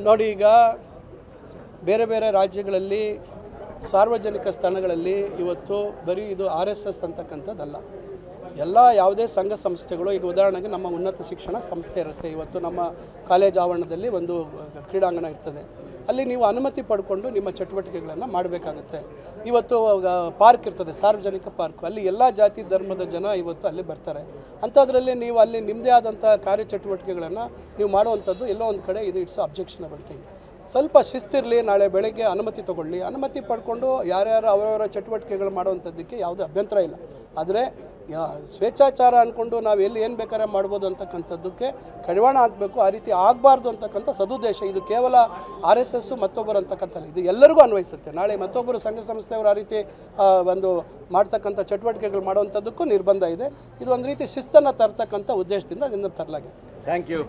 ನೋಡಿ, ಈಗ ಬೇರೆ ಬೇರೆ ರಾಜ್ಯಗಳಲ್ಲಿ ಸಾರ್ವಜನಿಕ ಸ್ಥಳಗಳಲ್ಲಿ ಇವತ್ತು ಬರೀ ಇದು RSS ಅಂತಕ್ಕಂಥದ್ದಲ್ಲ, ಎಲ್ಲ ಯಾವುದೇ ಸಂಘ ಸಂಸ್ಥೆಗಳು, ಈಗ ಉದಾಹರಣೆಗೆ ನಮ್ಮ ಉನ್ನತ ಶಿಕ್ಷಣ ಸಂಸ್ಥೆ ಇರುತ್ತೆ, ಇವತ್ತು ನಮ್ಮ ಕಾಲೇಜ್ ಆವರಣದಲ್ಲಿ ಒಂದು ಕ್ರೀಡಾಂಗಣ ಇರ್ತದೆ, ಅಲ್ಲಿ ನೀವು ಅನುಮತಿ ಪಡ್ಕೊಂಡು ನಿಮ್ಮ ಚಟುವಟಿಕೆಗಳನ್ನು ಮಾಡಬೇಕಾಗುತ್ತೆ. ಇವತ್ತು ಪಾರ್ಕ್ ಇರ್ತದೆ, ಸಾರ್ವಜನಿಕ ಪಾರ್ಕ್, ಅಲ್ಲಿ ಎಲ್ಲ ಜಾತಿ ಧರ್ಮದ ಜನ ಇವತ್ತು ಅಲ್ಲಿ ಬರ್ತಾರೆ. ಅಂಥದ್ರಲ್ಲಿ ನೀವು ಅಲ್ಲಿ ನಿಮ್ಮದೇ ಆದಂಥ ಕಾರ್ಯಚಟುವಟಿಕೆಗಳನ್ನು ನೀವು ಮಾಡುವಂಥದ್ದು ಎಲ್ಲೋ ಒಂದು ಕಡೆ ಇದು ಇಟ್ಸ್ ಅಬ್ಜೆಕ್ಷನಬಲ್ ಥಿಂಗ್. ಸ್ವಲ್ಪ ಶಿಸ್ತಿರಲಿ, ನಾಳೆ ಬೆಳಗ್ಗೆ ಅನುಮತಿ ತೊಗೊಳ್ಳಿ, ಅನುಮತಿ ಪಡ್ಕೊಂಡು ಯಾರ್ಯಾರು ಅವರವರ ಚಟುವಟಿಕೆಗಳು ಮಾಡುವಂಥದ್ದಕ್ಕೆ ಯಾವುದೇ ಅಭ್ಯಂತರ ಇಲ್ಲ. ಆದರೆ ಸ್ವೇಚ್ಛಾಚಾರ ಅಂದ್ಕೊಂಡು ನಾವು ಎಲ್ಲಿ ಏನು ಬೇಕಾದ್ರೆ ಮಾಡ್ಬೋದು ಅಂತಕ್ಕಂಥದ್ದಕ್ಕೆ ಕಡಿವಾಣ ಹಾಕಬೇಕು. ಆ ರೀತಿ ಆಗಬಾರ್ದು ಅಂತಕ್ಕಂಥ ಸದುದ್ದೇಶ. ಇದು ಕೇವಲ RSS ಮತ್ತೊಬ್ಬರು ಅಂತಕ್ಕಂಥಲ್ಲ, ಇದು ಎಲ್ಲರಿಗೂ ಅನ್ವಯಿಸುತ್ತೆ. ನಾಳೆ ಮತ್ತೊಬ್ಬರು ಸಂಘ ಸಂಸ್ಥೆಯವರು ಆ ರೀತಿ ಒಂದು ಮಾಡ್ತಕ್ಕಂಥ ಚಟುವಟಿಕೆಗಳು ಮಾಡುವಂಥದ್ದಕ್ಕೂ ನಿರ್ಬಂಧ ಇದೆ. ಇದು ಒಂದು ರೀತಿ ಶಿಸ್ತನ್ನು ತರ್ತಕ್ಕಂಥ ಉದ್ದೇಶದಿಂದ ಅದನ್ನು ತರಲಾಗಿದೆ. Thank you.